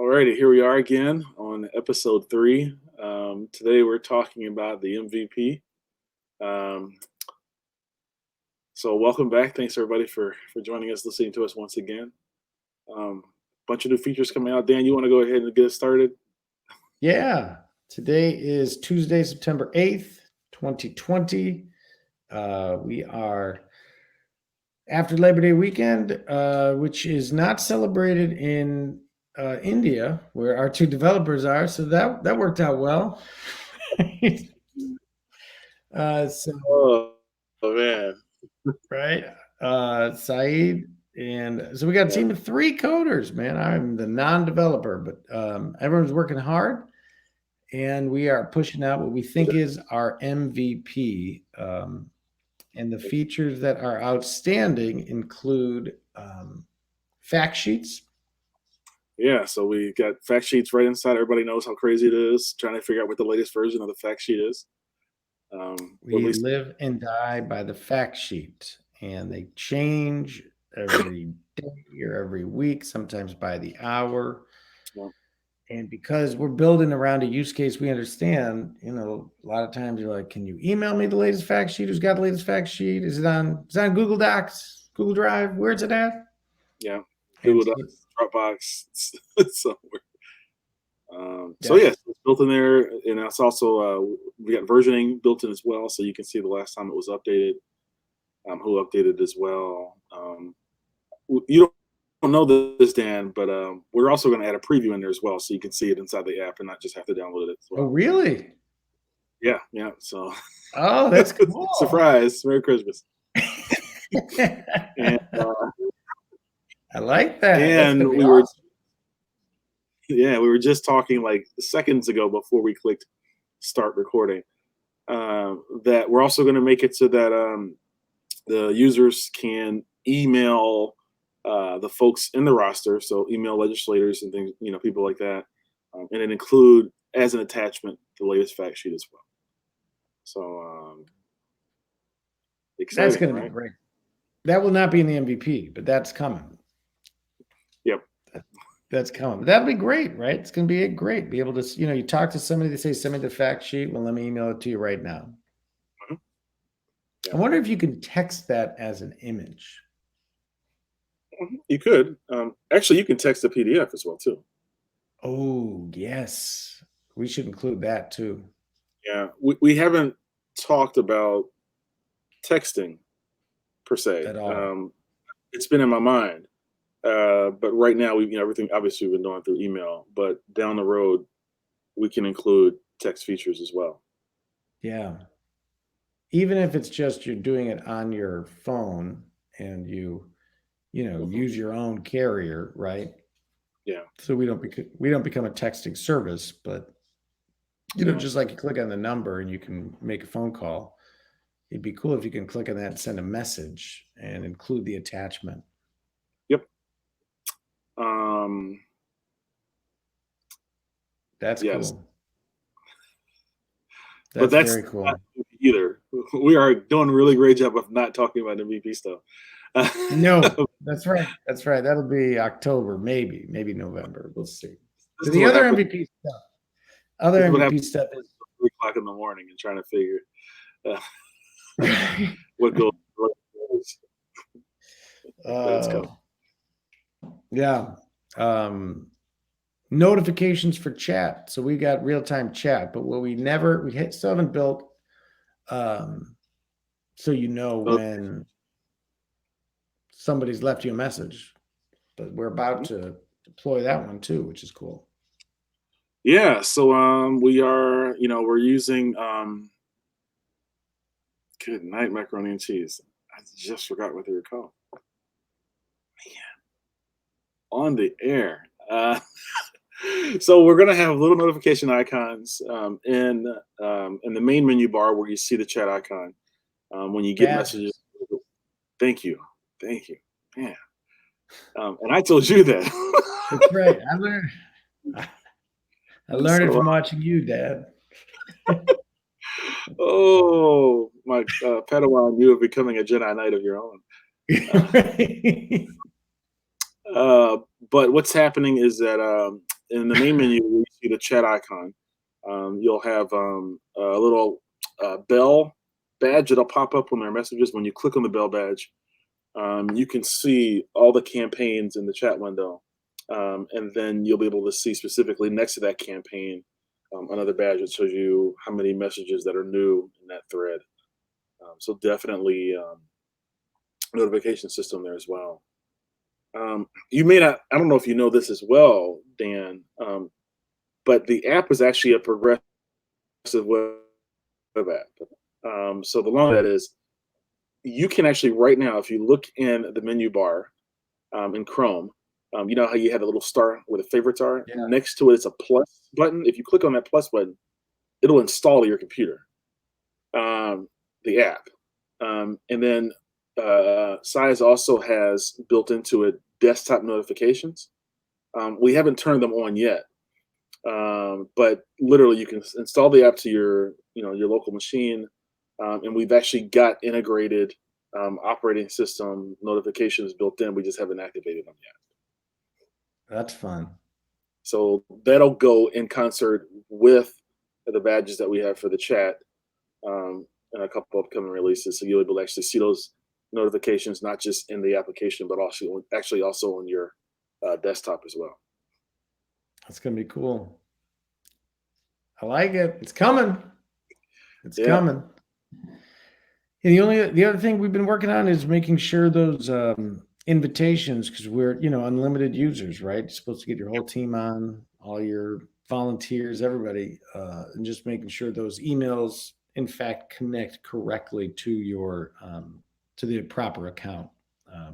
Alrighty, here we are again on episode 3. Today we're talking about the MVP. Um, so welcome back. Thanks everybody for joining us, listening to us once again. Bunch of new features coming out. Dan, you want to go ahead and get us started? Yeah. Today is Tuesday, September 8th, 2020. We are after Labor Day weekend, which is not celebrated in India, where our two developers are. So that worked out well. So Oh man, right, Saeed, and so we got a team of 3 coders. Man, I'm the non-developer, but everyone's working hard, and we are pushing out what we think is our MVP. And the features that are outstanding include fact sheets. Yeah, so we got fact sheets right inside. Everybody knows how crazy it is. Trying to figure out what the latest version of the fact sheet is. We live and die by the fact sheet, and they change every day or every week, sometimes by the hour. Yeah. And because we're building around a use case we understand, a lot of times you're like, can you email me the latest fact sheet? Who's got the latest fact sheet? Is it on Google Docs, Google Drive? Where's it at? Yeah, Google Docs, Dropbox, somewhere. So yes, it's built in there, and it's also we got versioning built in as well, so you can see the last time it was updated, who updated as well. You don't know this, Dan, but we're also going to add a preview in there as well, so you can see it inside the app and not just have to download it as well. Oh, really? Yeah. So. Oh, that's cool. Surprise! Merry Christmas. And, I like that. And we were. Yeah, we were just talking like seconds ago before we clicked start recording that we're also going to make it so that the users can email the folks in the roster, so email legislators and things, people like that, and then include as an attachment the latest fact sheet as well. So exciting, that's going to be great. That will not be in the MVP, but that's coming. Yep. That's coming. But that'll be great, right? It's going to be great. Be able to, you talk to somebody, they say, send me the fact sheet. Well, let me email it to you right now. Mm-hmm. Yeah. I wonder if you can text that as an image. You could. Actually, you can text a PDF as well, too. Oh, yes. We should include that, too. Yeah. We haven't talked about texting, per se. At all. It's been in my mind. But right now, everything obviously we've been doing through email. But down the road, we can include text features as well. Yeah. Even if it's just you're doing it on your phone and you use your own carrier, right? Yeah. So we don't become a texting service, but just like you click on the number and you can make a phone call. It'd be cool if you can click on that and send a message and include the attachment. Yep. That's cool. That's very cool. Not either. We are doing a really great job of not talking about MVP stuff. No, that's right. That's right. That'll be October, maybe November. We'll see. So the other MVP stuff. Other MVP stuff is 3 o'clock in the morning and trying to figure what goes. Let's go. Yeah. Notifications for chat. So we got real-time chat, but what we still haven't built so when somebody's left you a message. But we're about to deploy that one too, which is cool. Yeah, so we are, we're using good night macaroni and cheese. I just forgot what they were called. Man. On the air. So we're gonna have little notification icons in the main menu bar where you see the chat icon. When you get messages, thank you, man. And I told you that. That's right. I learned it from watching you, Dad. Oh, my Padawan, you are becoming a Jedi Knight of your own. But what's happening is that in the main menu, where you see the chat icon, you'll have a little bell badge that'll pop up on their messages. When you click on the bell badge, you can see all the campaigns in the chat window. And then you'll be able to see specifically next to that campaign another badge that shows you how many messages that are new in that thread. So definitely notification system there as well. You may not, I don't know if you know this as well, Dan, but the app is actually a progressive web app. So the long of that is, you can actually right now, if you look in the menu bar in Chrome, you know how you had a little star where the favorites are? Yeah. Next to it is a plus button. If you click on that plus button, it'll install to your computer, the app. And then Size also has built into it desktop notifications. We haven't turned them on yet, but literally you can install the app to your local machine, and we've actually got integrated operating system notifications built in. We just haven't activated them yet. That's fun. So that'll go in concert with the badges that we have for the chat, and a couple upcoming releases. So you'll be able to actually see those notifications, not just in the application, but also on your desktop as well. That's going to be cool. I like it. It's coming. It's coming. And the other thing we've been working on is making sure those invitations, because we're unlimited users, right? You're supposed to get your whole team on, all your volunteers, everybody, and just making sure those emails in fact connect correctly to your to the proper account,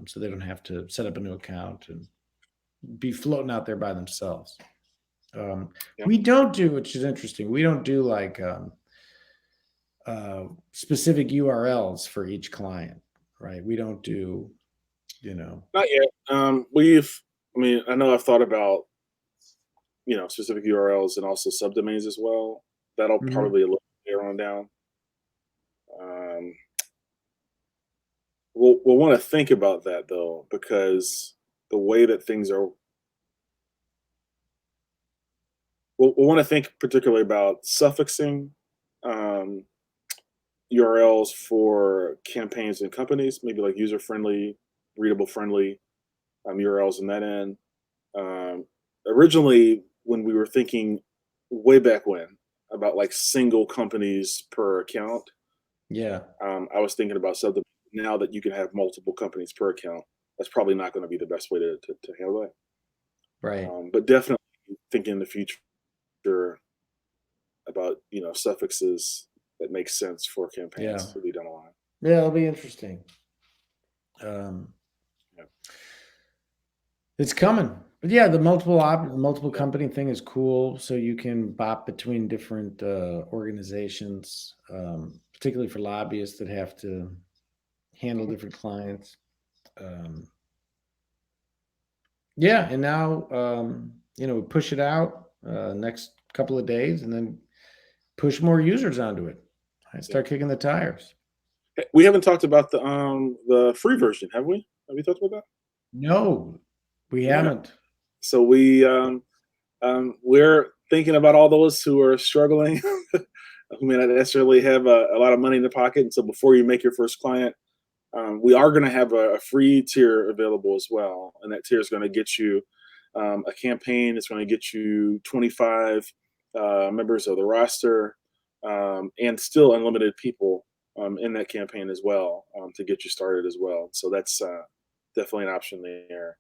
so they don't have to set up a new account and be floating out there by themselves. We don't do, which is interesting, we don't do like specific URLs for each client, right? We don't do, Not yet. I know I've thought about, specific URLs and also subdomains as well. That'll probably a little later on down. We'll want to think about that though, because the way that things are, we'll want to think particularly about suffixing URLs for campaigns and companies, maybe like user-friendly, readable-friendly URLs in that end. Originally, when we were thinking way back when about like single companies per account, I was thinking about something. Now that you can have multiple companies per account, that's probably not going to be the best way to handle that. Right. But definitely thinking in the future about suffixes that make sense for campaigns to be done along. Yeah, it'll be interesting. It's coming. But yeah, the multiple company thing is cool. So you can bop between different organizations, particularly for lobbyists that have to handle different clients. And now we push it out next couple of days, and then push more users onto it. I start kicking the tires. We haven't talked about the free version, have we? Have we talked about that? No, we haven't. So we're thinking about all those who are struggling, who may not necessarily have a lot of money in their pocket. And so before you make your first client, we are going to have a free tier available as well. And that tier is going to get you a campaign. It's going to get you 25 members of the roster, and still unlimited people in that campaign as well, to get you started as well. So that's definitely an option there.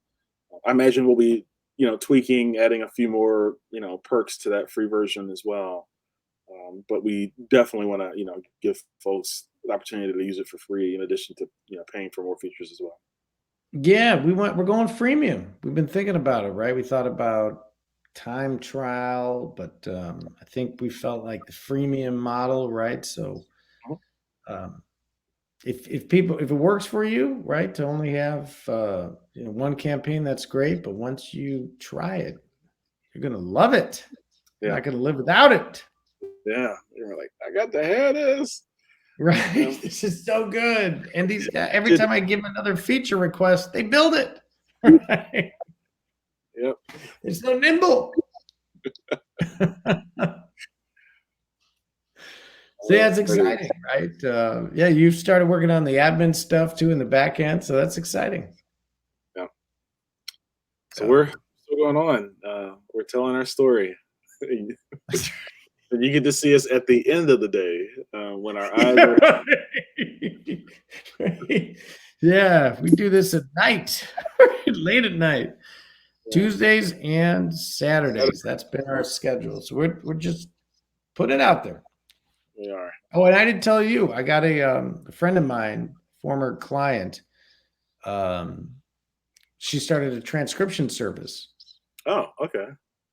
I imagine we'll be tweaking, adding a few more perks to that free version as well. But we definitely want to give folks the opportunity to use it for free, in addition to paying for more features as well. Yeah, we're going freemium. We've been thinking about it, right? We thought about time trial, but I think we felt like the freemium model, right? So if it works for you, right, to only have one campaign, that's great. But once you try it, you're gonna love it. You're not gonna live without it. Yeah, you're like, I got to have this. Right, this is so good. And these guys, every time I give them another feature request, they build it. Right? Yep. It's so nimble. So yeah, it's exciting, right? Yeah, you've started working on the admin stuff too in the back end, so that's exciting. Yeah. So Yeah. we're still going on. We're telling our story. And you get to see us at the end of the day when our eyes are. Yeah, we do this at night, late at night, Tuesdays and Saturdays. That's been our schedule. So we're just putting it out there. We are. Oh, and I didn't tell you, I got a friend of mine, former client. She started a transcription service. Oh, okay.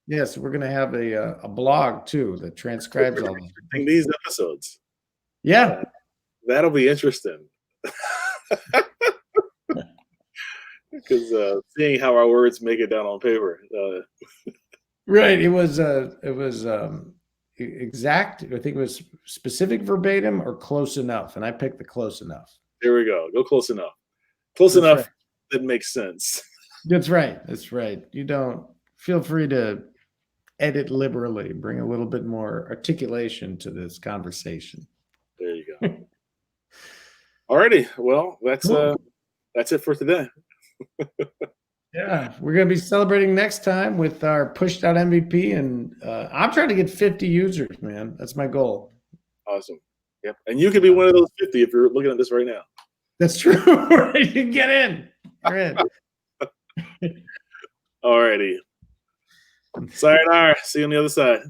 Yes, we're gonna have a blog too that transcribes all these episodes. Yeah, that'll be interesting. Because seeing how our words make it down on paper. Right. It was exact. I think it was specific verbatim or close enough, and I picked the close enough. There we go. Go close enough. Close That's enough. right. That makes sense. That's right. That's right. You don't feel free to edit liberally, bring a little bit more articulation to this conversation. There you go. Alrighty. Well, that's it for today. Yeah, we're gonna be celebrating next time with our pushed out MVP, and I'm trying to get 50 users, man. That's my goal. Awesome. Yep. And you could be one of those 50 if you're looking at this right now. That's true. You can get in. You're in. Alrighty. Sayonara. See you on the other side.